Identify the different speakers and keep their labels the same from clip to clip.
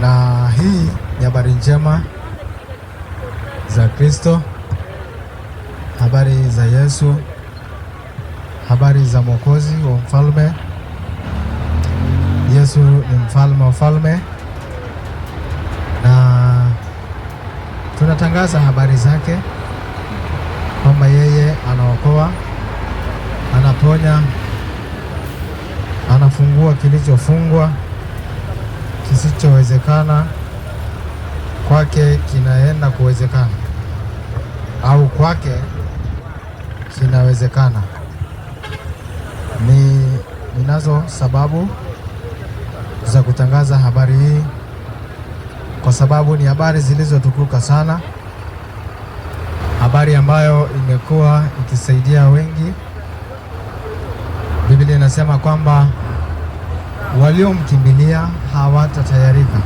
Speaker 1: Na hii ni habari njema za Kristo, habari za Yesu, habari za Mwokozi wa mfalme. Yesu ni mfalme wa falme, na tunatangaza habari zake kwamba yeye anaokoa, anaponya, anafungua kilichofungwa, kisichowezekana kwake kinaenda kuwezekana, au kwake kinawezekana. Ninazo sababu za kutangaza habari hii, kwa sababu ni habari zilizotukuka sana, habari ambayo imekuwa ikisaidia wengi. Biblia inasema kwamba waliomkimbilia hawatatayarika,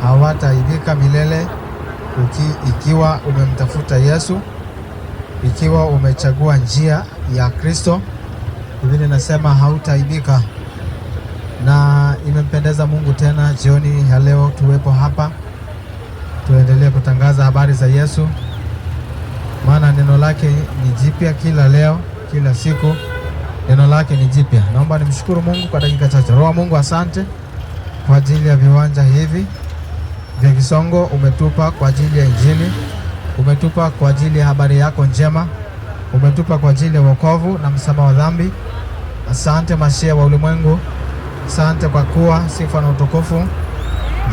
Speaker 1: hawataibika milele. Ikiwa umemtafuta Yesu, ikiwa umechagua njia ya Kristo, Biblia inasema hautaibika. Na imempendeza Mungu tena jioni ya leo tuwepo hapa, tuendelee kutangaza habari za Yesu, maana neno lake ni jipya kila leo, kila siku neno lake ni jipya. Naomba nimshukuru Mungu kwa dakika chache. Roho Mungu, asante kwa ajili ya viwanja hivi vya Kisongo. Umetupa kwa ajili ya Injili, umetupa kwa ajili ya habari yako njema, umetupa kwa ajili ya wokovu na msamaha wa dhambi. Asante Masiya wa ulimwengu, asante kwa kuwa sifa na utukufu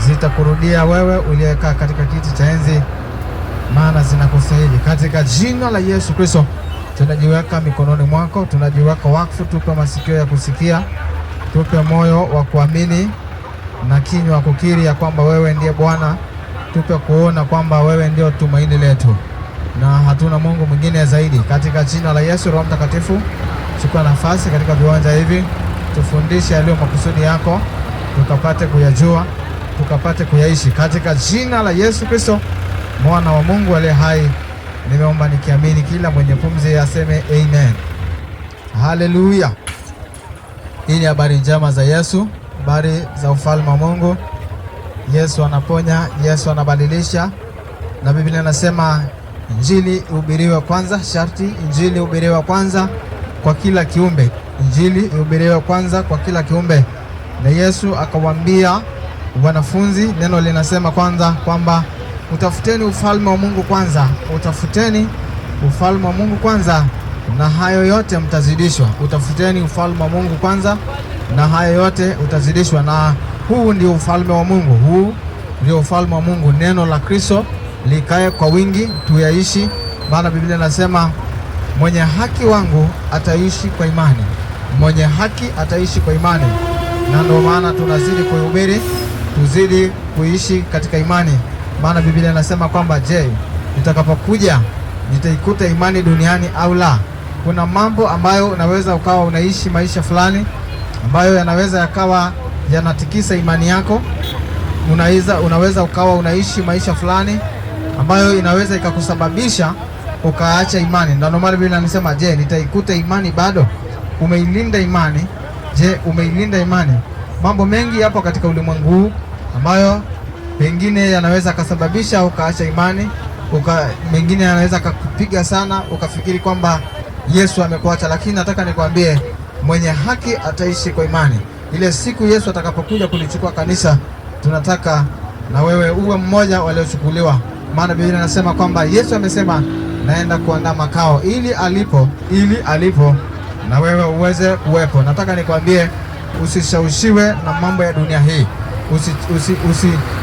Speaker 1: zitakurudia wewe uliyekaa katika kiti cha enzi, maana zinakustahili. Katika jina la Yesu Kristo tunajiweka mikononi mwako, tunajiweka wakfu. Tupe masikio ya kusikia, tupe moyo wa kuamini na kinywa kukiri ya kwamba wewe ndiye Bwana. Tupe kuona kwamba wewe ndio tumaini letu na hatuna Mungu mwingine zaidi. Katika jina la Yesu, Roho Mtakatifu, chukua nafasi katika viwanja hivi, tufundishe yaliyo makusudi yako, tukapate kuyajua, tukapate kuyaishi. Katika jina la Yesu Kristo, mwana wa Mungu aliye hai, nimeomba nikiamini. Kila mwenye pumzi aseme amen. Haleluya. Hii ni habari njema za Yesu, habari za ufalme wa Mungu. Yesu anaponya, Yesu anabadilisha, na Biblia inasema Injili ihubiriwe kwanza. Sharti Injili ihubiriwe kwanza kwa kila kiumbe. Injili ihubiriwe kwanza kwa kila kiumbe. Na Yesu akawaambia wanafunzi, neno linasema kwanza kwamba utafuteni ufalme wa Mungu kwanza, utafuteni ufalme wa Mungu kwanza na hayo yote mtazidishwa. Utafuteni ufalme wa Mungu kwanza na hayo yote utazidishwa. Na huu ndio ufalme wa Mungu, huu ndio ufalme wa Mungu. Neno la Kristo likae kwa wingi, tuyaishi. Maana Biblia inasema mwenye haki wangu ataishi kwa imani, mwenye haki ataishi kwa imani. Na ndio maana tunazidi kuhubiri, tuzidi kuishi katika imani. Maana Biblia inasema kwamba je, nitakapokuja nitaikuta imani duniani au la? Kuna mambo ambayo unaweza ukawa unaishi maisha fulani ambayo yanaweza yakawa yanatikisa imani yako. Unaweza ukawa unaishi maisha fulani ambayo inaweza ikakusababisha ukaacha imani. Ndio maana Biblia inasema, je, nitaikuta imani bado? Umeilinda imani? Je, umeilinda imani? Mambo mengi yapo katika ulimwengu huu ambayo pengine yanaweza kasababisha ukaacha imani, mengine yanaweza kukupiga sana ukafikiri kwamba Yesu amekuacha. Lakini nataka nikwambie, mwenye haki ataishi kwa imani. Ile siku Yesu atakapokuja kulichukua kanisa, tunataka na wewe uwe mmoja waliochukuliwa. Maana Biblia inasema kwamba Yesu amesema naenda kuandaa makao ili alipo na wewe uweze kuwepo. Nataka nikwambie, usishawishiwe na mambo ya dunia hii.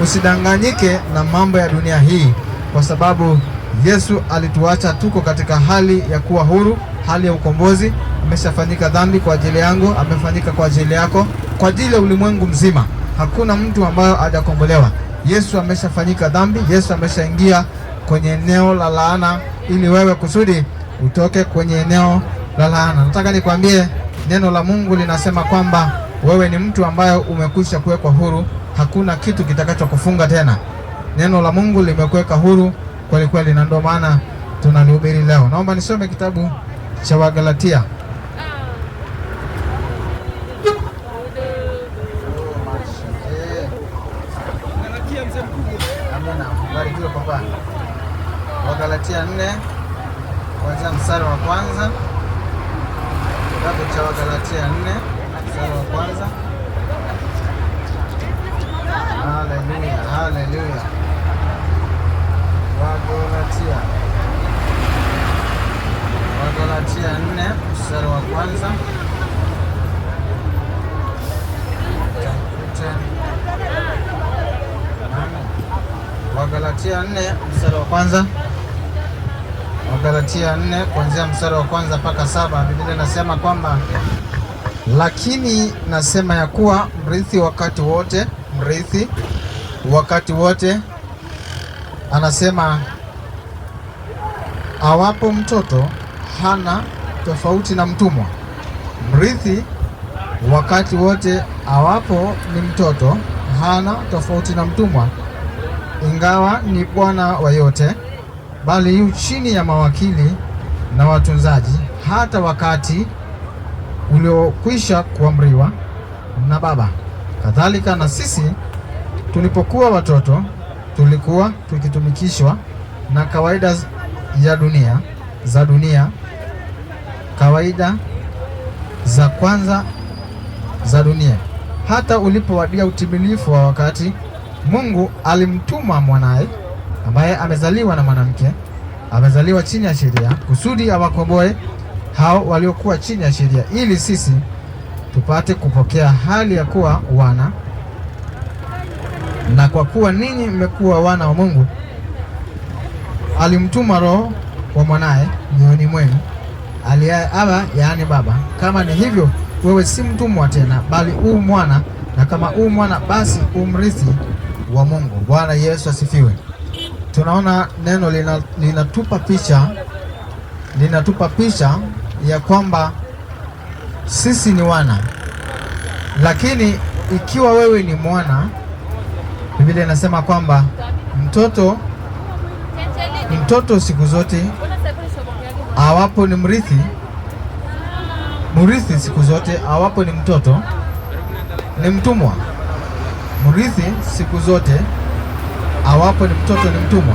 Speaker 1: Usidanganyike na mambo ya dunia hii, kwa sababu Yesu alituacha tuko katika hali ya kuwa huru, hali ya ukombozi. Ameshafanyika dhambi kwa ajili yangu, amefanyika kwa ajili yako, kwa ajili ya ulimwengu mzima. Hakuna mtu ambaye hajakombolewa. Yesu ameshafanyika dhambi, Yesu ameshaingia kwenye eneo la laana ili wewe kusudi utoke kwenye eneo la laana. Nataka nikwambie, neno la Mungu linasema kwamba wewe ni mtu ambaye umekwisha kuwekwa huru. Hakuna kitu kitakachokufunga tena. Neno la Mungu limekuweka huru kweli kweli, na ndio maana tunalihubiri leo. Naomba nisome kitabu cha Wagalatia. Amina. Barikiwe papa. Wagalatia 4 kuanzia mstari wa kwanza. Kitabu cha Wagalatia 4 mstari wa kwanza. Haleluya, haleluya. Wagalatia 4 mstari wa kwanza. Wagalatia 4 mstari wa kwanza. Wagalatia 4 kuanzia mstari wa kwanza mpaka 7. Biblia inasema kwamba lakini nasema ya kuwa mrithi wakati wote, anasema awapo mtoto hana tofauti na mtumwa. Mrithi wakati wote awapo ni mtoto hana tofauti na mtumwa, ingawa ni bwana wa yote, bali yu chini ya mawakili na watunzaji, hata wakati uliokwisha kuamriwa na Baba. Kadhalika na sisi tulipokuwa watoto, tulikuwa tukitumikishwa na kawaida za dunia, kawaida za kwanza za dunia. Hata ulipowadia utimilifu wa wakati, Mungu alimtuma mwanaye, ambaye amezaliwa na mwanamke, amezaliwa chini ya sheria, kusudi awakomboe hao waliokuwa chini ya sheria, ili sisi tupate kupokea hali ya kuwa wana. Na kwa kuwa ninyi mmekuwa wana wa Mungu, alimtuma Roho wa mwanaye mioyoni mwenu, aliye Aba, yaani Baba. Kama ni hivyo, wewe si mtumwa tena, bali u mwana, na kama u mwana, basi umrithi wa Mungu. Bwana Yesu asifiwe. Tunaona neno linatupa picha ya kwamba sisi ni wana. Lakini ikiwa wewe ni mwana, Biblia inasema kwamba mtoto siku zote awapo ni mrithi siku zote awapo ni mtoto ni mtumwa. Mrithi siku zote awapo ni mtoto ni mtumwa.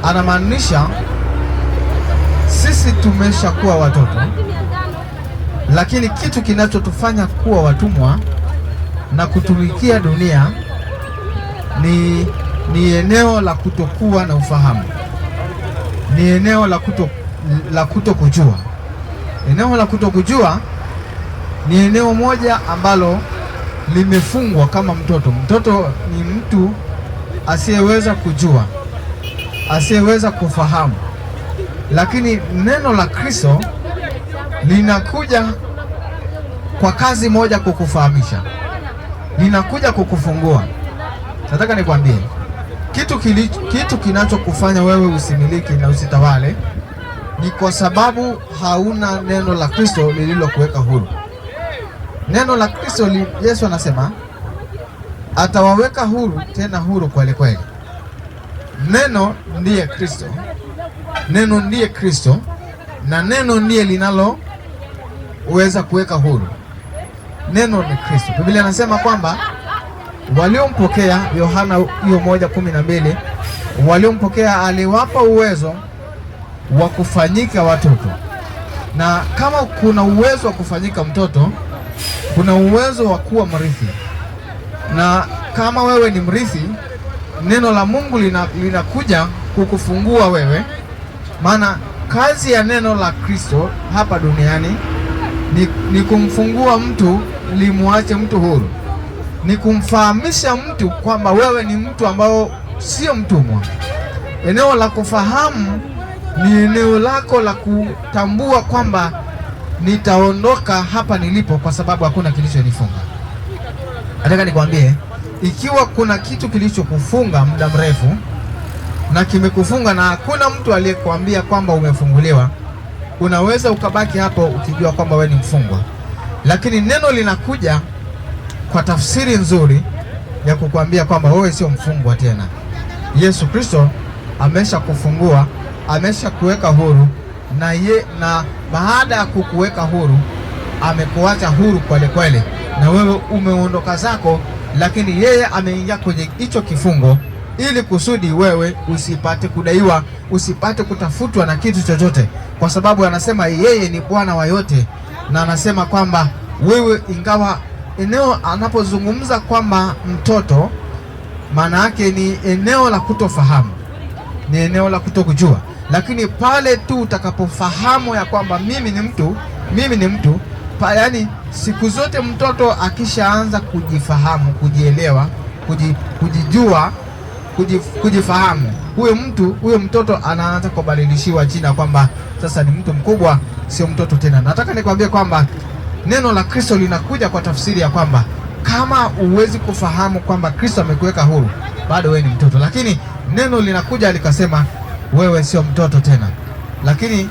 Speaker 1: Anamaanisha sisi tumeshakuwa watoto, lakini kitu kinachotufanya kuwa watumwa na kutumikia dunia ni eneo la kutokuwa na ufahamu, ni eneo la kutokujua. Eneo la kutokujua ni eneo moja ambalo limefungwa kama mtoto. Mtoto ni mtu asiyeweza kujua, asiyeweza kufahamu. Lakini neno la Kristo linakuja kwa kazi moja, kukufahamisha, linakuja kukufungua. Nataka nikwambie kitu kinachokufanya wewe usimiliki na usitawale ni kwa sababu hauna neno la Kristo lililokuweka huru. Neno la Kristo, Yesu anasema atawaweka huru, tena huru kweli kweli. Neno ndiye Kristo, neno ndiye Kristo, na neno ndiye linaloweza kuweka huru. Neno ni Kristo. Biblia inasema kwamba waliompokea, Yohana 1:12, waliompokea aliwapa uwezo wa kufanyika watoto. Na kama kuna uwezo wa kufanyika mtoto, kuna uwezo wa kuwa mrithi. Na kama wewe ni mrithi, neno la Mungu linakuja kukufungua wewe. Maana kazi ya neno la Kristo hapa duniani ni kumfungua mtu, limuache mtu huru, ni kumfahamisha mtu kwamba wewe ni mtu ambao sio mtumwa. Eneo la kufahamu ni eneo lako la kutambua kwamba nitaondoka hapa nilipo kwa sababu hakuna kilichonifunga. Nataka nikwambie, ikiwa kuna kitu kilichokufunga muda mrefu na kimekufunga na hakuna mtu aliyekwambia kwamba umefunguliwa, unaweza ukabaki hapo ukijua kwamba wewe ni mfungwa. Lakini neno linakuja kwa tafsiri nzuri ya kukwambia kwamba wewe sio mfungwa tena. Yesu Kristo amesha kufungua, amesha kuweka huru, na baada ya kukuweka huru amekuacha huru kweli kweli, na wewe umeondoka zako, lakini yeye ameingia kwenye hicho kifungo, ili kusudi wewe usipate kudaiwa, usipate kutafutwa na kitu chochote, kwa sababu anasema yeye ni Bwana wa yote, na anasema kwamba wewe, ingawa eneo anapozungumza kwamba mtoto, maana yake ni eneo la kutofahamu, ni eneo la kutokujua, lakini pale tu utakapofahamu ya kwamba mimi ni mtu yani siku zote mtoto akishaanza kujifahamu, kujielewa, kujijua, kujifahamu, huyo mtoto anaanza kubadilishiwa jina kwamba sasa ni mtu mkubwa, sio mtoto tena. Nataka nikwambie kwamba neno la Kristo linakuja kwa tafsiri ya kwamba kama huwezi kufahamu kwamba Kristo amekuweka huru, bado wewe ni mtoto, lakini neno linakuja likasema wewe sio mtoto tena. Lakini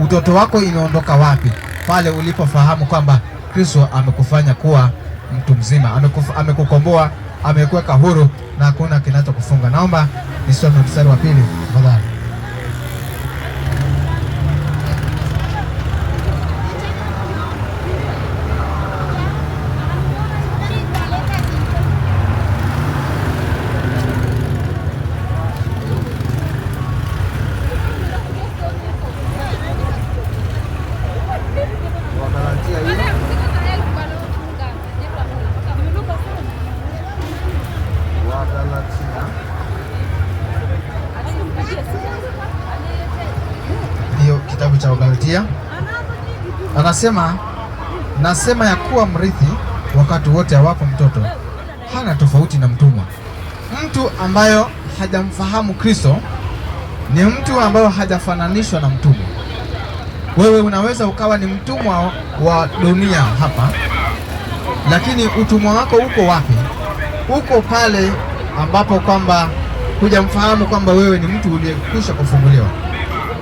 Speaker 1: utoto wako inaondoka wapi? Pale ulipofahamu kwamba Kristo amekufanya kuwa mtu mzima, amekukomboa, amekuweka huru na hakuna kinachokufunga. Naomba nisome mstari wa 2 tafadhali. Kitabu cha Wagalatia nasema ya kuwa mrithi wakati wote awapo mtoto hana tofauti na mtumwa. Mtu ambayo hajamfahamu Kristo ni mtu ambayo hajafananishwa na mtumwa. Wewe unaweza ukawa ni mtumwa wa dunia hapa, lakini utumwa wako uko wapi? Uko pale ambapo kwamba hujamfahamu kwamba wewe ni mtu uliyekwisha kufunguliwa.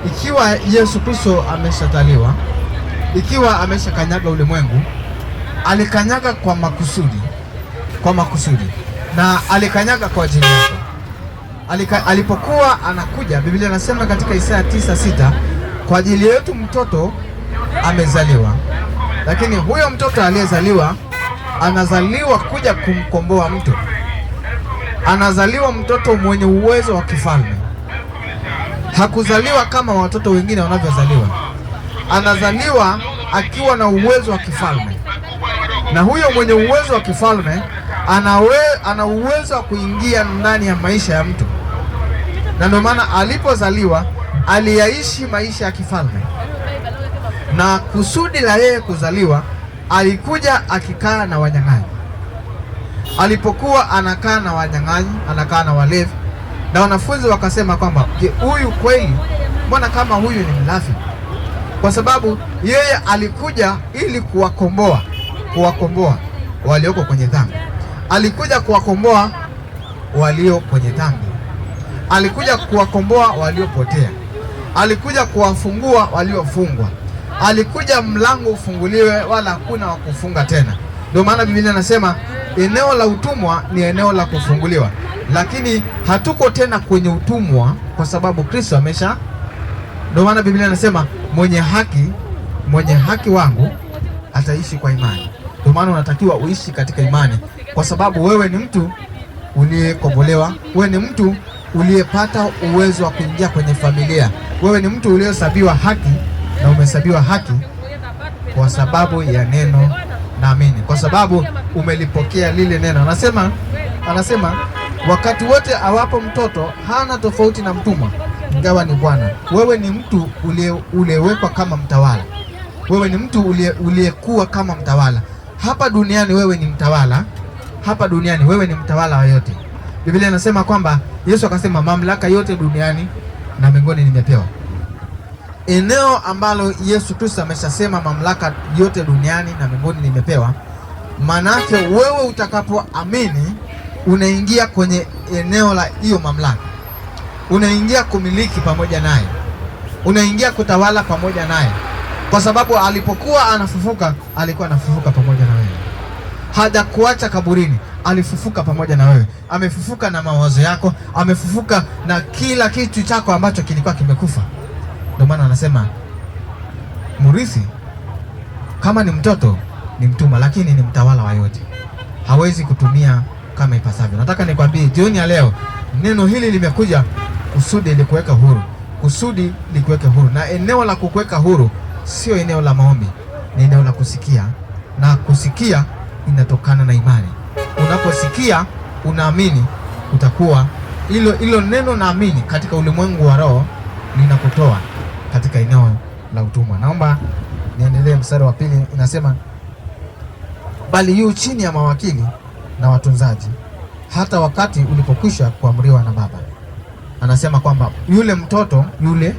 Speaker 1: Ikiwa Yesu Kristo ameshataliwa, ikiwa ameshakanyaga ulimwengu, alikanyaga kwa makusudi, na alikanyaga kwa ajili yako. Alipokuwa anakuja, Biblia inasema katika Isaya 9:6, kwa ajili yetu mtoto amezaliwa, lakini huyo mtoto aliyezaliwa anazaliwa kuja kumkomboa mtu. Anazaliwa mtoto mwenye uwezo wa kifalme. Hakuzaliwa kama watoto wengine wanavyozaliwa. Anazaliwa akiwa na uwezo wa kifalme, na huyo mwenye uwezo wa kifalme ana uwezo wa kuingia ndani ya maisha ya mtu, na ndio maana alipozaliwa aliyaishi maisha ya kifalme, na kusudi la yeye kuzaliwa, alikuja akikaa na wanyang'anyi. Alipokuwa anakaa na wanyang'anyi, anakaa na walevi, na wanafunzi wakasema kwamba huyu kweli, mbona kama huyu ni mlafi? Kwa sababu yeye alikuja ili kuwakomboa walioko kwenye dhambi. Alikuja kuwakomboa walio kwenye dhambi. Alikuja kuwakomboa waliopotea. Alikuja kuwafungua waliofungwa. Alikuja mlango ufunguliwe, wala hakuna wa kufunga tena. Ndio maana Biblia inasema eneo la utumwa ni eneo la kufunguliwa, lakini hatuko tena kwenye utumwa kwa sababu Kristo amesha. Ndio maana Biblia inasema mwenye haki wangu ataishi kwa imani. Ndio maana unatakiwa uishi katika imani, kwa sababu wewe ni mtu uliyekombolewa, wewe ni mtu uliyepata uwezo wa kuingia kwenye familia, wewe ni mtu uliyehesabiwa haki, na umehesabiwa haki kwa sababu ya neno naamini, kwa sababu umelipokea lile neno. Anasema wakati wote awapo mtoto hana tofauti na mtumwa, ingawa ni bwana. Wewe ni mtu uliyewekwa kama mtawala. Wewe ni mtu uliyekuwa kama mtawala hapa duniani. Wewe ni mtawala hapa duniani, wewe ni mtawala wa yote. Biblia inasema kwamba Yesu akasema mamlaka yote duniani na mbinguni nimepewa. Eneo ambalo Yesu Kristo ameshasema mamlaka yote duniani na mbinguni nimepewa, manake wewe utakapoamini unaingia kwenye eneo la hiyo mamlaka, unaingia kumiliki pamoja naye, unaingia kutawala pamoja naye, kwa sababu alipokuwa anafufuka alikuwa anafufuka pamoja na wewe. Hajakuacha kaburini, alifufuka pamoja na wewe. Amefufuka na mawazo yako, amefufuka na kila kitu chako ambacho kilikuwa kimekufa. Ndio maana anasema mrithi kama ni mtoto ni mtumwa, lakini ni mtawala wa yote. Hawezi kutumia kama ipasavyo. Nataka nikwambie jioni ya leo, neno hili limekuja kusudi likuweka huru, kusudi likuweke huru. Na eneo la kukuweka huru sio eneo la maombi, ni eneo la kusikia, na kusikia inatokana na imani. Unaposikia unaamini, utakuwa hilo neno naamini katika ulimwengu wa roho linakutoa katika eneo la utumwa. Naomba niendelee mstari wa pili, inasema bali yu chini ya mawakili na watunzaji hata wakati ulipokwisha kuamriwa na Baba. Anasema kwamba yule mtoto yule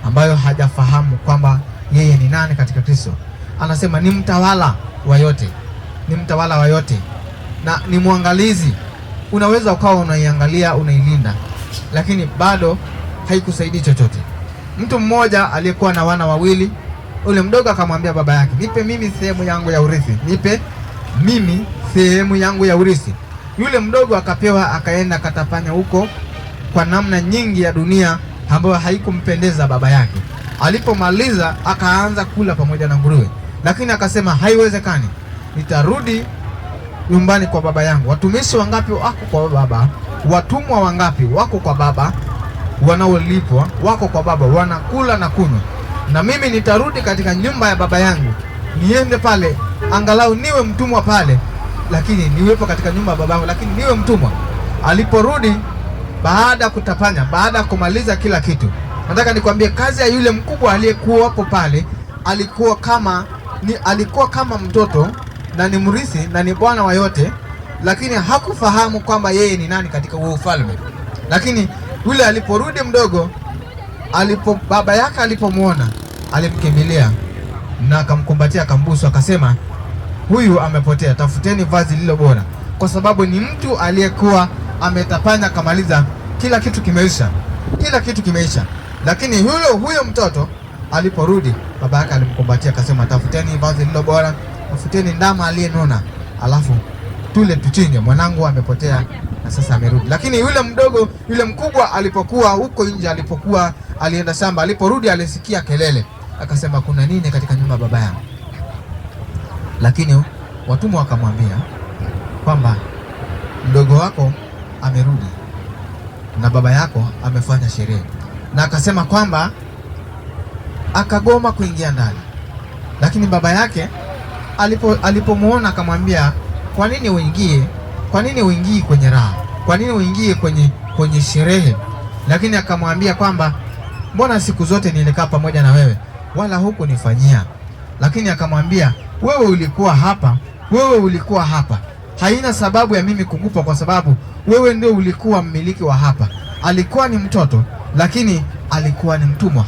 Speaker 1: ambayo hajafahamu kwamba yeye ni nani katika Kristo, anasema ni mtawala wa yote, ni mtawala wa yote na ni mwangalizi. Unaweza ukawa unaiangalia, unailinda, lakini bado haikusaidii chochote. Mtu mmoja aliyekuwa na wana wawili, ule mdogo akamwambia baba yake, nipe mimi sehemu yangu ya urithi, nipe mimi sehemu yangu ya urithi. Yule mdogo akapewa, akaenda akatapanya huko kwa namna nyingi ya dunia ambayo haikumpendeza baba yake. Alipomaliza akaanza kula pamoja na nguruwe, lakini akasema haiwezekani, nitarudi nyumbani kwa baba yangu. Watumishi wangapi wako kwa baba? Watumwa wangapi wako kwa baba? Wanaolipwa wako kwa baba, wanakula na kunywa. Na mimi nitarudi katika nyumba ya baba yangu, niende pale angalau niwe mtumwa pale, lakini niwepo katika nyumba ya baba yangu, lakini niwe mtumwa. Aliporudi baada ya kutapanya, baada ya kumaliza kila kitu, nataka nikwambie kazi ya yule mkubwa aliyekuwa hapo pale, alikuwa kama mtoto na ni mrithi na ni bwana wa yote, lakini hakufahamu kwamba yeye ni nani katika huo ufalme. Lakini yule aliporudi mdogo, baba yake alipomwona, alimkimbilia na akamkumbatia, akambusu, akasema huyu amepotea, tafuteni vazi lilo bora, kwa sababu ni mtu aliyekuwa ametapanya, akamaliza kila kitu, kimeisha, kila kitu kimeisha. Lakini huyo mtoto aliporudi, baba yake alimkumbatia, akasema tafuteni vazi lilo bora, tafuteni ndama aliyenona, alafu tule tuchinje, mwanangu amepotea na sasa amerudi. Lakini yule mdogo, yule mkubwa alipokuwa huko nje, alipokuwa alienda shamba, aliporudi alisikia kelele, akasema kuna nini katika nyumba ya baba yangu? Lakini watumwa wakamwambia kwamba mdogo wako amerudi na baba yako amefanya sherehe. Na akasema kwamba akagoma kuingia ndani. Lakini baba yake alipomuona akamwambia, kwa nini uingie? Kwa nini uingie kwenye raha? Kwa nini uingie kwenye sherehe? Lakini akamwambia kwamba mbona siku zote nilikaa pamoja na wewe wala hukunifanyia? Lakini akamwambia, wewe ulikuwa hapa, haina sababu ya mimi kukupa, kwa sababu wewe ndio ulikuwa mmiliki wa hapa. Alikuwa ni mtoto, lakini alikuwa ni mtumwa.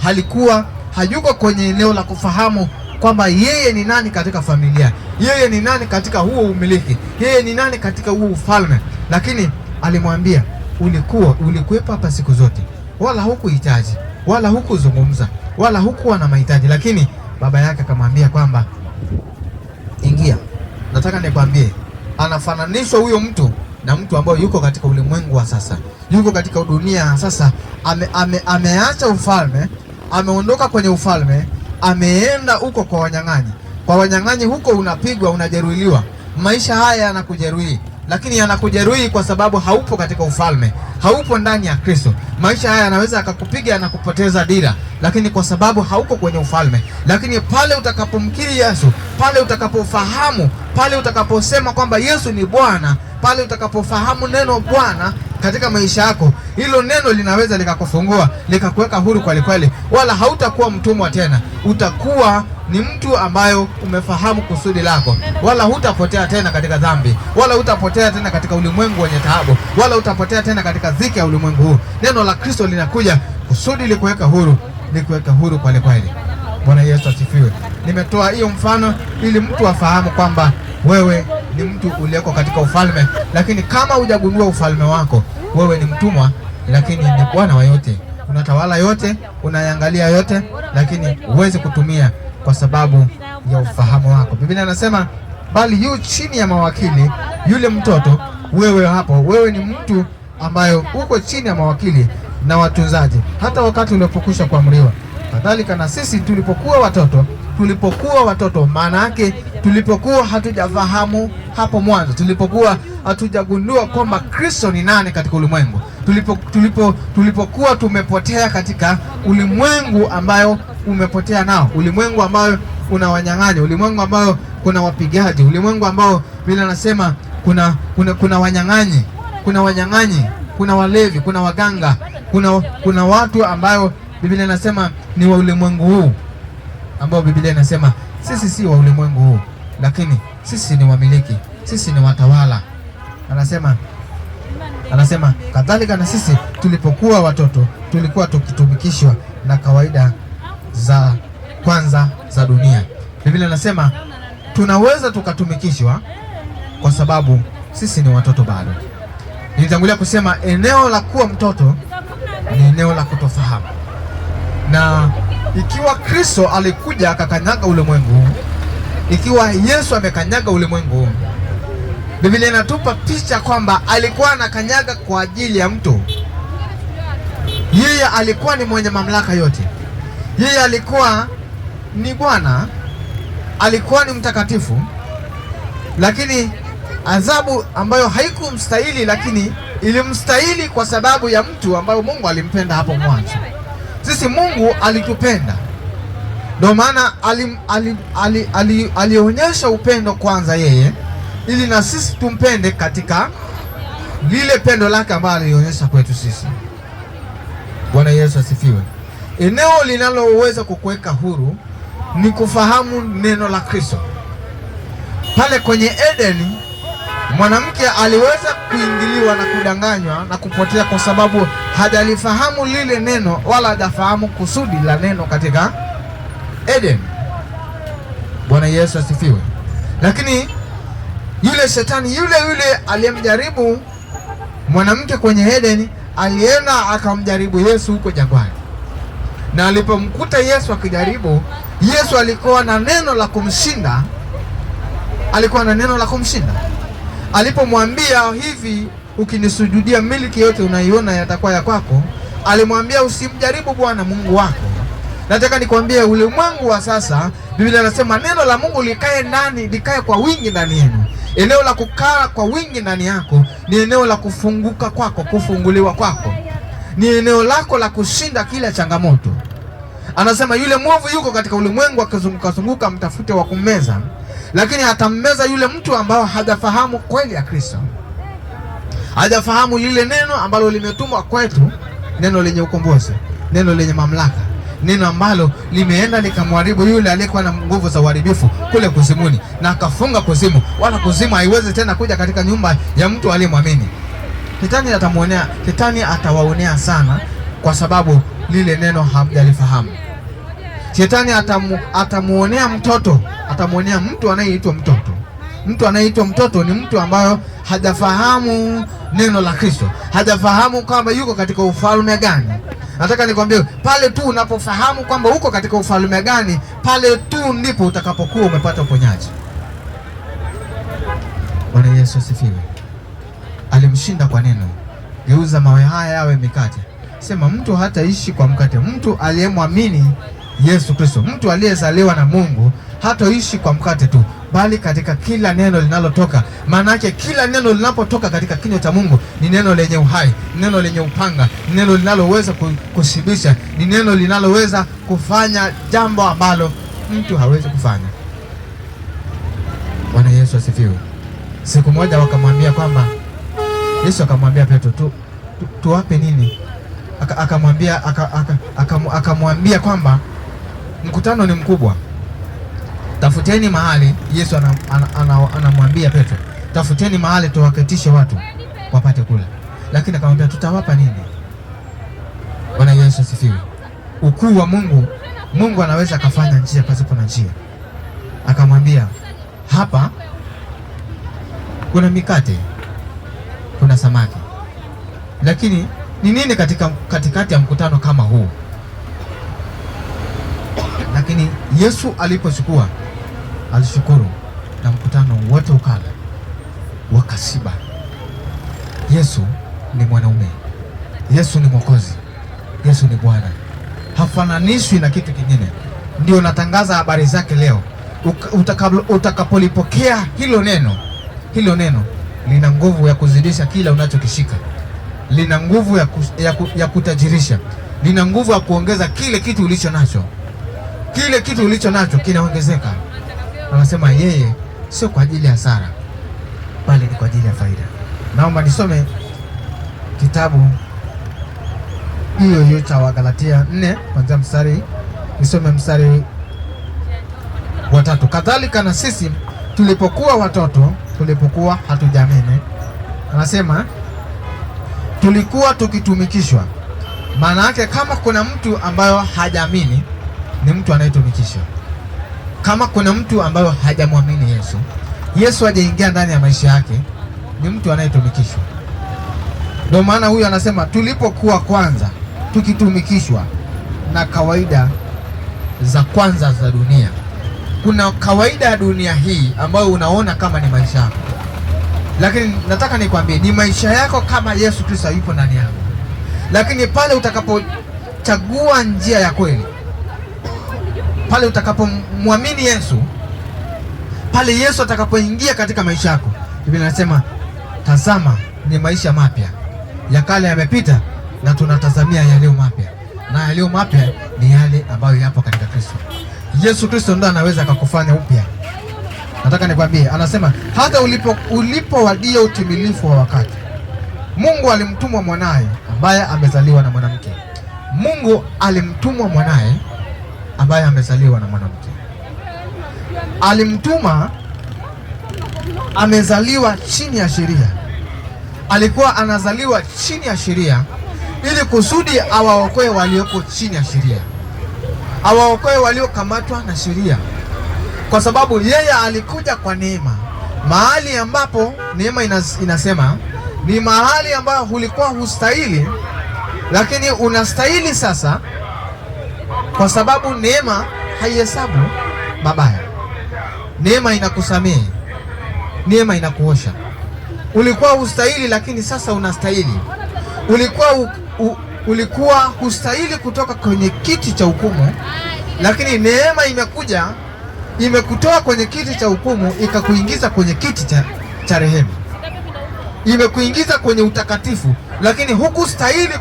Speaker 1: Hayuko kwenye eneo la kufahamu kwamba yeye ni nani katika familia, yeye ni nani katika huo umiliki, yeye ni nani katika huo ufalme. Lakini alimwambia, ulikuwepo hapa siku zote, wala hukuhitaji, wala hukuzungumza, wala hukuwa na mahitaji. Lakini baba yake akamwambia kwamba ingia. Nataka nikwambie, anafananishwa huyo mtu na mtu ambaye yuko katika ulimwengu wa sasa, yuko katika dunia sasa, ameacha ufalme, ameondoka kwenye ufalme, ameenda huko kwa wanyang'anyi. Kwa wanyang'anyi huko unapigwa, unajeruhiwa. Maisha haya yanakujeruhi, lakini yanakujeruhi kwa sababu haupo katika ufalme, haupo ndani ya Kristo. Maisha haya yanaweza akakupiga na kupoteza dira, lakini kwa sababu hauko kwenye ufalme. Lakini pale utakapomkiri Yesu, pale utakapofahamu, pale utakaposema kwamba Yesu ni Bwana, pale utakapofahamu neno Bwana katika maisha yako, hilo neno linaweza likakufungua, likakuweka huru kweli kweli, wala hautakuwa mtumwa tena. Utakuwa ni mtu ambayo umefahamu kusudi lako, wala hutapotea tena katika dhambi, wala hutapotea tena katika ulimwengu wenye taabu, wala hutapotea tena katika dhiki ya ulimwengu huu. Neno la Kristo linakuja kusudi likuweka huru, likuweka huru kweli kweli. Bwana Yesu asifiwe. Nimetoa hiyo mfano ili mtu afahamu kwamba wewe ni mtu uliyeko katika ufalme, lakini kama hujagundua ufalme wako, wewe ni mtumwa, lakini ni bwana wa yote. Unatawala yote, unayangalia yote, lakini huwezi kutumia kwa sababu ya ufahamu wako. Biblia inasema bali yu chini ya mawakili yule mtoto. Wewe hapo, wewe ni mtu ambayo uko chini ya mawakili na watunzaji hata wakati ulipokwisha kuamriwa. Kadhalika na sisi tulipokuwa watoto, maana yake tulipokuwa hatujafahamu hapo mwanzo, tulipokuwa hatujagundua kwamba Kristo ni nani katika ulimwengu, tulipokuwa tumepotea katika ulimwengu ambayo umepotea nao, ulimwengu ambayo una wanyang'anyi, ulimwengu ambao kuna wapigaji, ulimwengu ambao vile anasema kuna wanyang'anyi, kuna walevi, kuna waganga, kuna watu ambayo Biblia inasema ni wa ulimwengu huu, ambao Biblia inasema sisi si wa ulimwengu huu, lakini sisi ni wamiliki, sisi ni watawala. Anasema kadhalika na sisi tulipokuwa watoto tulikuwa tukitumikishwa na kawaida za kwanza za dunia. Biblia inasema tunaweza tukatumikishwa kwa sababu sisi ni watoto bado. Nilitangulia kusema eneo la kuwa mtoto ni eneo la kutofahamu. Na ikiwa Kristo alikuja akakanyaga ulimwengu, ikiwa Yesu amekanyaga ulimwengu, Biblia inatupa picha kwamba alikuwa anakanyaga kwa ajili ya mtu. Yeye alikuwa ni mwenye mamlaka yote. Yeye alikuwa ni Bwana, alikuwa ni mtakatifu, lakini adhabu ambayo haikumstahili lakini ilimstahili kwa sababu ya mtu ambayo Mungu alimpenda hapo mwanzo. Sisi Mungu alitupenda, ndio maana alionyesha upendo kwanza yeye, ili na sisi tumpende katika lile pendo lake ambalo alionyesha kwetu sisi. Bwana Yesu asifiwe. Eneo linaloweza kukuweka huru ni kufahamu neno la Kristo. Pale kwenye Edeni, mwanamke aliweza kuingiliwa na kudanganywa na kupotea kwa sababu hajalifahamu lile neno, wala hajafahamu kusudi la neno katika Edeni. Bwana Yesu asifiwe. Lakini yule shetani yule aliyemjaribu mwanamke kwenye Edeni, alienda akamjaribu Yesu huko jangwani. Na alipomkuta Yesu akijaribu, Yesu alikuwa na neno la kumshinda. Alipomwambia hivi, ukinisujudia miliki yote unaiona yatakuwa ya kwako, alimwambia usimjaribu Bwana Mungu wako. Nataka nikwambie ulimwengu wa sasa, Biblia inasema neno la Mungu likae kwa wingi ndani yenu. Eneo la kukaa kwa wingi ndani yako ni eneo la kufunguka kwako, kufunguliwa kwako. Ni eneo lako la kushinda kila changamoto. Anasema yule mwovu yuko katika ulimwengu akizunguka mtafute wa kummeza, lakini atammeza yule mtu ambao hajafahamu kweli ya Kristo. Hajafahamu lile neno ambalo limetumwa kwetu, neno lenye ukombozi, neno lenye mamlaka, neno ambalo limeenda likamharibu yule aliyekuwa na nguvu za uharibifu kule kuzimuni, na akafunga kuzimu, wala kuzimu haiwezi tena kuja katika nyumba ya mtu aliyemwamini. Shetani atawaonea sana kwa sababu lile neno hamjalifahamu. Shetani atamuonea mtoto, atamuonea mtu anayeitwa mtoto. Mtu anayeitwa mtoto ni mtu ambayo hajafahamu neno la Kristo, hajafahamu kwamba yuko katika ufalme gani. Nataka nikwambie, pale tu unapofahamu kwamba uko katika ufalme gani, pale tu ndipo utakapokuwa umepata uponyaji. Bwana Yesu asifiwe. Alimshinda kwa neno. Geuza mawe haya yawe mikate. Sema mtu hataishi kwa mkate. Mtu aliyemwamini Yesu Kristo, mtu aliyezaliwa na Mungu, hataishi kwa mkate tu, bali katika kila neno linalotoka. Maana yake kila neno linapotoka katika kinywa cha Mungu ni neno lenye uhai, neno lenye upanga, neno linaloweza kushibisha, ni neno linaloweza kufanya jambo ambalo mtu hawezi kufanya. Bwana Yesu asifiwe. Siku moja wakamwambia kwamba Yesu akamwambia Petro, tuwape nini? Akamwambia kwamba mkutano ni mkubwa, tafuteni mahali. Yesu anamwambia Petro, tafuteni mahali tuwaketishe watu wapate kula. Lakini akamwambia tutawapa nini? Bwana Yesu asifiwe. Ukuu wa Mungu anaweza akafanya njia pasipo na njia. Akamwambia hapa kuna mikate, kuna samaki, lakini ni nini katikati ya mkutano kama huu? Lakini Yesu alipochukua, alishukuru na mkutano wote ukala, wakasiba. Yesu ni mwanaume, Yesu ni Mwokozi, Yesu ni Bwana, hafananishwi na kitu kingine. Ndio natangaza habari zake leo. Utakapolipokea hilo neno, hilo neno lina nguvu ya kuzidisha kila unachokishika, lina nguvu ya kutajirisha, lina nguvu ya kuongeza kile kitu ulicho nacho. Kile kitu ulicho nacho kinaongezeka. Anasema yeye sio kwa ajili ya hasara, bali ni kwa ajili ya faida. Naomba nisome kitabu hiyo cha Wagalatia 4 kuanzia nisome mstari wa 3. Kadhalika na sisi tulipokuwa watoto, tulipokuwa hatujamene, anasema tulikuwa tukitumikishwa. Maana yake kama kuna mtu ambayo hajamini, ni mtu anayetumikishwa. Kama kuna mtu ambayo hajamwamini Yesu hajaingia ndani ya maisha yake, ni mtu anayetumikishwa. Ndio maana huyu anasema tulipokuwa kwanza tukitumikishwa na kawaida za kwanza za dunia. Kuna kawaida ya dunia hii ambayo unaona kama ni maisha yako, lakini nataka nikwambie ni maisha yako kama Yesu Kristo yupo ndani yako. Lakini pale utakapochagua njia ya kweli, pale utakapomwamini Yesu, pale Yesu atakapoingia katika maisha yako, Biblia inasema tazama ni maisha mapya, ya kale yamepita na tunatazamia yaliyo mapya. Na yaliyo mapya ni yale ambayo yapo katika Kristo. Yesu Kristo ndo anaweza akakufanya upya. Nataka nikwambie, anasema hata ulipowadia utimilifu wa wakati, Mungu alimtuma mwanaye ambaye amezaliwa na mwanamke. Mungu alimtuma mwanaye ambaye amezaliwa na mwanamke. Alimtuma amezaliwa chini ya sheria. Alikuwa anazaliwa chini ya sheria ili kusudi awaokoe walioko chini ya sheria, awaokoe waliokamatwa na sheria, kwa sababu yeye alikuja kwa neema, mahali ambapo neema inasema ni mahali ambapo ulikuwa hustahili, lakini unastahili sasa, kwa sababu neema haihesabu mabaya. Neema inakusamehe, neema inakuosha. Ulikuwa hustahili, lakini sasa unastahili. Ulikuwa hustahili kutoka kwenye kiti cha hukumu, lakini neema imekuja imekutoa kwenye kiti cha hukumu ikakuingiza kwenye kiti cha rehema. Imekuingiza kwenye utakatifu, lakini hukustahili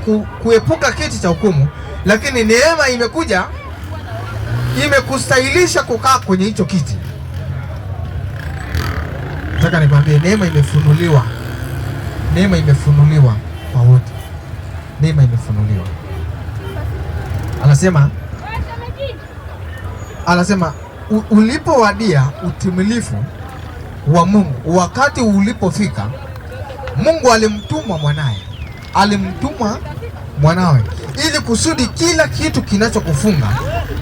Speaker 1: kuepuka kiti cha hukumu, lakini neema imekuja imekustahilisha kukaa kwenye hicho kiti. Nataka nikwambie neema imefunuliwa. Neema imefunuliwa kwa wote. Neema imefunuliwa. Anasema ulipowadia utimilifu wa Mungu, wakati ulipofika, Mungu alimtuma mwanawe ili kusudi kila kitu kinachokufunga,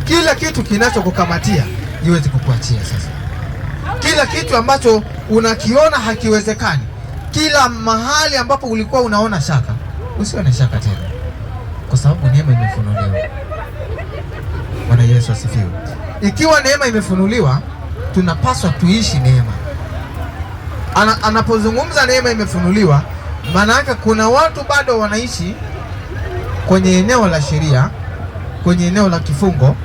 Speaker 1: kila kitu kinachokukamatia iweze kukuachia sasa. Kila kitu ambacho unakiona hakiwezekani, kila mahali ambapo ulikuwa unaona shaka, usione shaka tena, kwa sababu neema imefunuliwa. Bwana Yesu asifiwe. Ikiwa neema imefunuliwa, tunapaswa tuishi neema. Anapozungumza neema imefunuliwa, maana yake kuna watu bado wanaishi kwenye eneo la sheria, kwenye eneo la kifungo,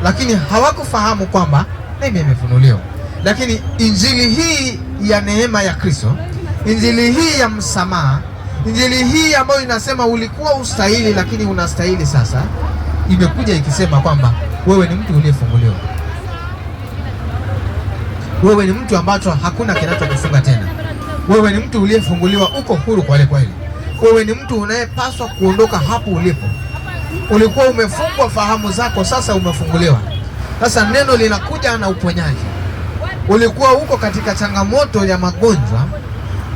Speaker 1: lakini hawakufahamu kwamba neema imefunuliwa. Lakini injili hii ya neema ya Kristo, injili hii ya msamaha, injili hii ambayo inasema ulikuwa ustahili lakini unastahili sasa, imekuja ikisema kwamba wewe ni mtu uliyefunguliwa. Wewe ni mtu ambacho hakuna kinachokufunga tena. Wewe ni mtu uliyefunguliwa, uko huru kwa kweli. Wewe ni mtu unayepaswa kuondoka hapo ulipo. Ulikuwa umefungwa fahamu zako, sasa umefunguliwa. Sasa neno linakuja na uponyaji. Ulikuwa uko katika changamoto ya magonjwa.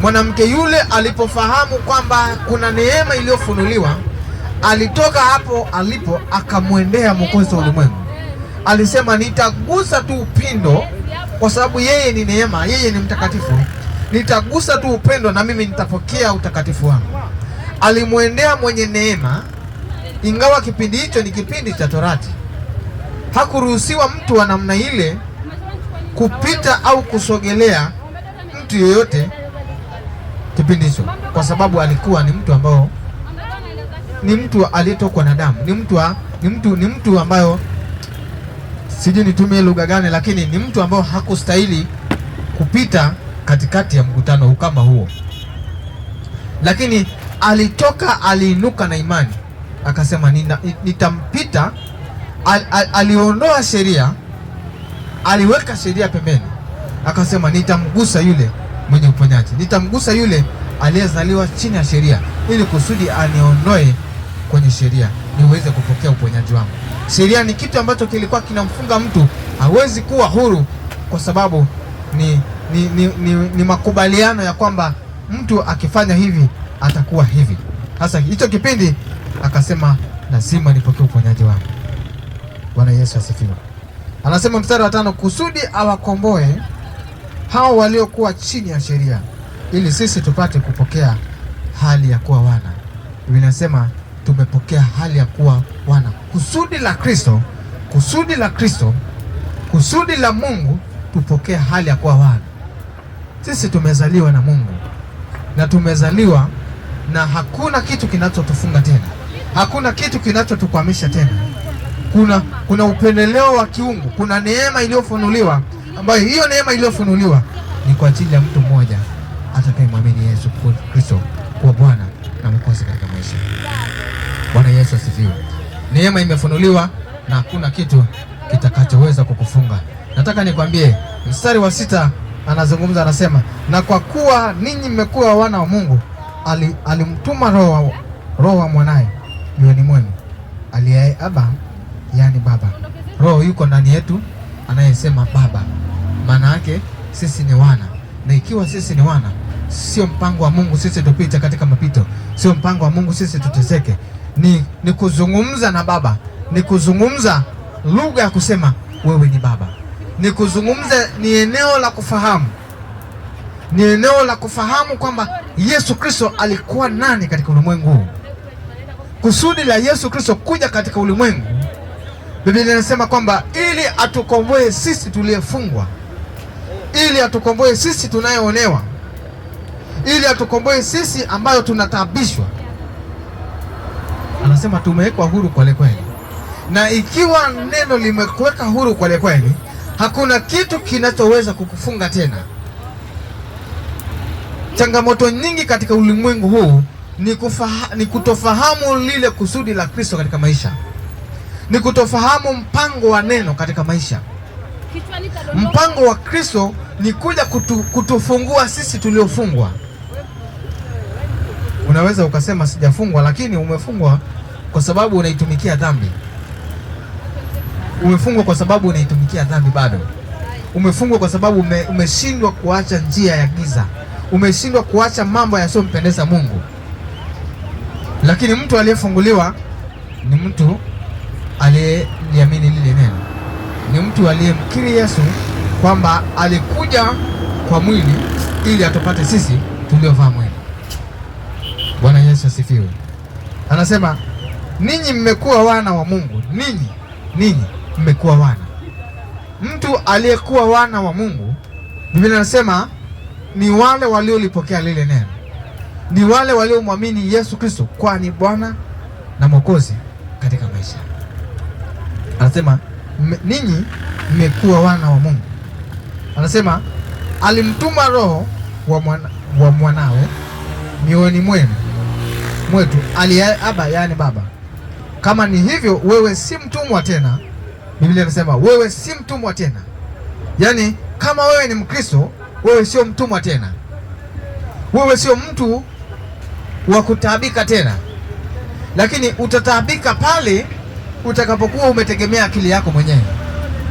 Speaker 1: Mwanamke yule alipofahamu kwamba kuna neema iliyofunuliwa, alitoka hapo alipo akamwendea Mwokozi wa ulimwengu. Alisema nitagusa tu upindo, kwa sababu yeye ni neema, yeye ni mtakatifu. Nitagusa tu upendo na mimi nitapokea utakatifu wangu. Alimwendea mwenye neema, ingawa kipindi hicho ni kipindi cha Torati. Hakuruhusiwa mtu wa namna ile kupita au kusogelea mtu yeyote kipindi hicho, kwa sababu alikuwa ni mtu ambao ni mtu aliyetokwa na damu, ni mtu ambayo sijui nitumie lugha gani, lakini ni mtu ambao hakustahili kupita katikati ya mkutano kama huo, lakini alitoka, aliinuka na imani, akasema nitampita. Aliondoa sheria, aliweka sheria pembeni, akasema nitamgusa yule mwenye uponyaji, nitamgusa yule aliyezaliwa chini ya sheria, ili kusudi aniondoe kwenye sheria niweze kupokea uponyaji wangu. Sheria ni kitu ambacho kilikuwa kinamfunga mtu, hawezi kuwa huru, kwa sababu ni makubaliano ya kwamba mtu akifanya hivi atakuwa hivi. Sasa hicho kipindi akasema lazima nipokee uponyaji wangu. Bwana Yesu asifiwe. Anasema mstari wa 5, kusudi awakomboe hao waliokuwa chini ya sheria, ili sisi tupate kupokea hali ya kuwa wana. Biblia inasema tumepokea hali ya kuwa wana. Kusudi la Kristo, kusudi la Mungu tupokee hali ya kuwa wana. Sisi tumezaliwa na Mungu, na tumezaliwa na hakuna kitu kinachotufunga tena, hakuna kitu kinachotukwamisha tena. Kuna upendeleo wa kiungu, kuna neema iliyofunuliwa, ambayo hiyo neema iliyofunuliwa ni kwa ajili ya mtu mmoja atakayemwamini Yesu Kristo kuwa Bwana na Mwokozi katika maisha. Bwana Yesu asifiwe. Neema imefunuliwa na hakuna kitu kitakachoweza kukufunga. Nataka nikwambie, mstari wa 6 anazungumza, anasema, na kwa kuwa ninyi mmekuwa wana wa Mungu, alimtuma roho wa mwanaye mioyoni mwenu, aliye Aba, yani Baba. Roho yuko ndani yetu anayesema Baba. Maana yake sisi ni wana, na ikiwa sisi ni wana, sio mpango wa Mungu sisi tupite katika mapito, sio mpango wa Mungu sisi tuteseke. Ni kuzungumza na Baba, ni kuzungumza lugha ya kusema wewe ni Baba, ni kuzungumza, ni eneo la kufahamu, ni eneo la kufahamu kwamba Yesu Kristo alikuwa nani katika ulimwengu huu. Kusudi la Yesu Kristo kuja katika ulimwengu, Biblia inasema kwamba ili atukomboe sisi tuliyefungwa, ili atukomboe sisi tunayoonewa, ili atukomboe sisi ambayo tunataabishwa. Anasema tumewekwa huru kweli kweli, na ikiwa neno limekuweka huru kweli kweli, hakuna kitu kinachoweza kukufunga tena. Changamoto nyingi katika ulimwengu huu ni kutofahamu lile kusudi la Kristo katika maisha, ni kutofahamu mpango wa neno katika maisha. Mpango wa Kristo ni kuja kutufungua sisi tuliofungwa. Unaweza ukasema sijafungwa, lakini umefungwa kwa sababu unaitumikia dhambi. Umefungwa kwa sababu unaitumikia dhambi bado. Umefungwa kwa sababu umeshindwa kuacha njia ya giza. Umeshindwa kuacha mambo yasiyompendeza Mungu. Lakini mtu aliyefunguliwa ni mtu aliyeliamini lile neno. Ni mtu aliyemkiri Yesu kwamba alikuja kwa mwili ili atupate sisi tuliovaa mwili. Bwana Yesu asifiwe. Anasema ninyi mmekuwa wana wa Mungu. Ninyi mmekuwa wana. Mtu aliyekuwa wana wa Mungu, Biblia inasema ni wale waliolipokea lile neno, ni wale waliomwamini Yesu Kristo kwa ni Bwana na Mwokozi katika maisha. Anasema ninyi mmekuwa wana wa Mungu. Anasema alimtuma roho wa mwanawe mioyoni mwetu, aliye Aba, yani Baba. Kama ni hivyo, wewe si mtumwa tena. Biblia inasema wewe si mtumwa tena. Yaani kama wewe ni Mkristo, wewe sio mtumwa tena. Wewe sio mtu wa kutaabika tena. Lakini utataabika pale utakapokuwa umetegemea akili yako mwenyewe.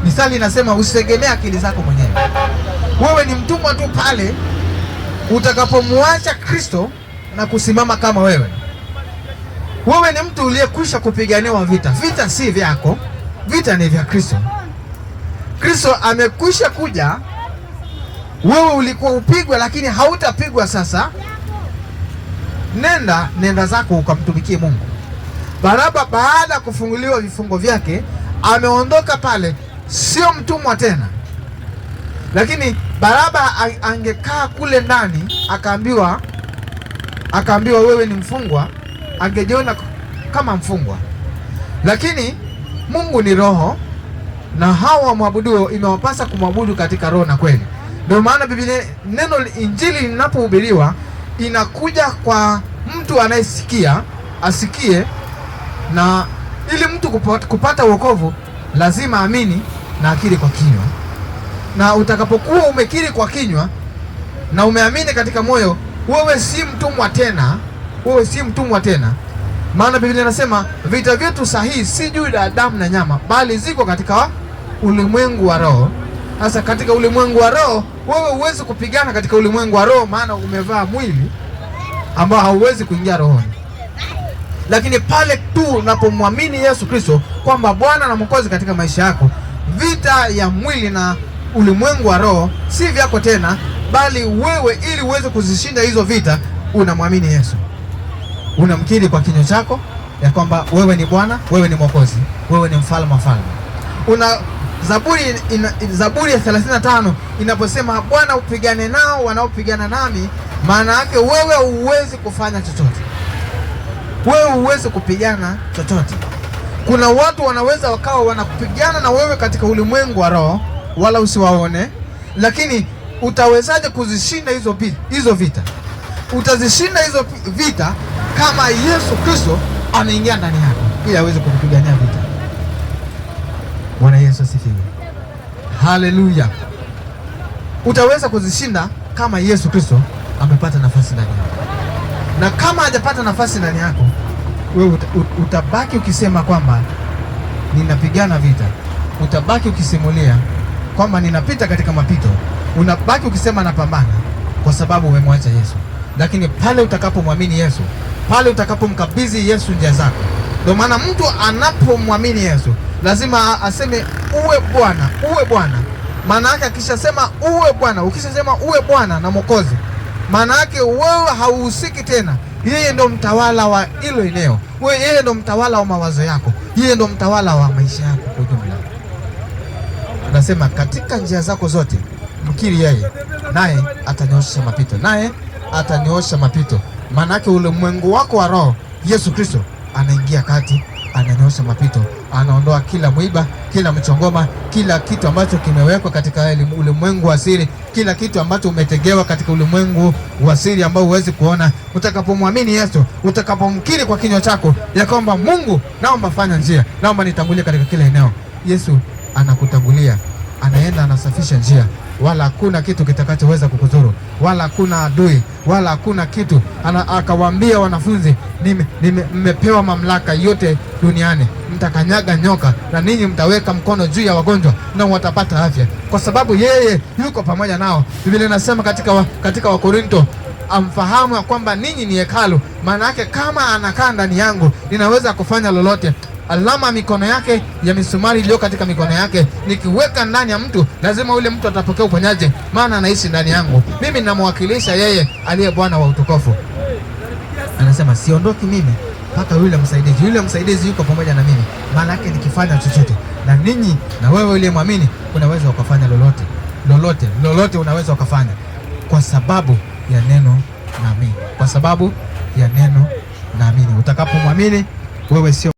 Speaker 1: Misali inasema usitegemea akili zako mwenyewe. Wewe ni mtumwa tu pale utakapomwacha Kristo na kusimama kama wewe. Wewe ni mtu uliyekwisha kupiganiwa vita. Vita si vyako, vita ni vya Kristo. Kristo amekwisha kuja. Wewe ulikuwa upigwe, lakini hautapigwa sasa. Nenda zako ukamtumikie Mungu. Baraba baada ya kufunguliwa vifungo vyake ameondoka pale, sio mtumwa tena. Lakini Baraba angekaa kule ndani akaambiwa wewe ni mfungwa, angejiona kama mfungwa. Lakini Mungu ni roho, na hao wamwabuduo imewapasa kumwabudu katika roho na kweli. Ndio maana Biblia, neno injili linapohubiriwa inakuja kwa mtu anayesikia, asikie, na ili mtu kupata wokovu lazima amini na akiri kwa kinywa. Na utakapokuwa umekiri kwa kinywa na umeamini katika moyo, wewe si mtumwa tena, wewe si mtumwa tena. Maana Biblia inasema vita vyetu sahihi si juu ya damu na nyama, bali ziko katika ulimwengu wa roho. Sasa katika ulimwengu wa roho, wewe huwezi kupigana katika ulimwengu wa roho, maana umevaa mwili ambao hauwezi kuingia rohoni. Lakini pale tu unapomwamini Yesu Kristo kwamba Bwana na Mwokozi katika maisha yako, vita ya mwili na ulimwengu wa roho si vyako tena, bali wewe, ili uweze kuzishinda hizo vita, unamwamini Yesu. Unamkiri kwa kinywa chako ya kwamba wewe ni Bwana, wewe ni Mwokozi, wewe ni mfalme wa falme. Zaburi ya 35 inaposema Bwana upigane nao wanaopigana nami, maana yake wewe huwezi kufanya chochote. Wewe huwezi kupigana chochote. Kuna watu wanaweza wakawa wanakupigana na wewe katika ulimwengu wa roho, wala usiwaone, lakini utawezaje kuzishinda hizo vita? Utazishinda hizo vita kama Yesu Kristo anaingia ndani yako ili aweze kukupigania vita. Bwana Yesu asifiwe. Haleluya. Utaweza kuzishinda kama Yesu Kristo amepata nafasi ndani yako. Na kama hajapata nafasi ndani yako, wewe utabaki ukisema kwamba ninapigana vita. Utabaki ukisimulia kwamba ninapita katika mapito. Unabaki ukisema napambana kwa sababu umemwacha Yesu. Lakini pale utakapomwamini Yesu, pale utakapomkabidhi Yesu njia zako. Ndio maana mtu anapomwamini Yesu lazima aseme uwe Bwana, uwe Bwana. Maana yake akishasema uwe Bwana, ukishasema uwe Bwana na Mwokozi, maana yake wewe hauhusiki tena. Yeye ndo mtawala wa hilo eneo. Yeye ndo mtawala wa mawazo yako. Yeye ndo mtawala wa maisha yako kwa ujumla. Anasema katika njia zako zote mkiri yeye, naye atanyoosha mapito. Naye atanyoosha mapito. Maana yake ulimwengu wako wa roho, Yesu Kristo anaingia kati, ananyoosha mapito, anaondoa kila mwiba, kila mchongoma, kila kitu ambacho kimewekwa katika ulimwengu wa siri, kila kitu ambacho umetegewa katika ulimwengu wa siri ambao huwezi kuona. Utakapomwamini Yesu, utakapomkiri kwa kinywa chako ya kwamba Mungu, naomba fanya njia, naomba nitangulie katika kila eneo, Yesu anakutangulia, anaenda anasafisha njia, wala hakuna kitu kitakachoweza kukudhuru, wala hakuna adui, wala hakuna kitu. Akawaambia wanafunzi, mmepewa mamlaka yote duniani, mtakanyaga nyoka na ninyi mtaweka mkono juu ya wagonjwa na watapata afya, kwa sababu yeye yuko pamoja nao. Biblia inasema katika Wakorinto, amfahamu kwamba ninyi ni hekalu. Maana yake kama anakaa ndani yangu, ninaweza kufanya lolote. Alama mikono yake ya misumari iliyo katika mikono yake nikiweka ndani ya mtu, lazima yule mtu atapokea uponyaji, maana anaishi ndani yangu. Mimi ninamwakilisha yeye aliye Bwana wa utukufu. Anasema siondoki mimi mpaka yule msaidizi yuko pamoja na mimi. Maana yake nikifanya chochote, na ninyi na wewe uliyemwamini unaweza ukafanya lolote unaweza ukafanya, kwa sababu ya neno naamini. Kwa sababu ya neno naamini. Utakapomwamini wewe sio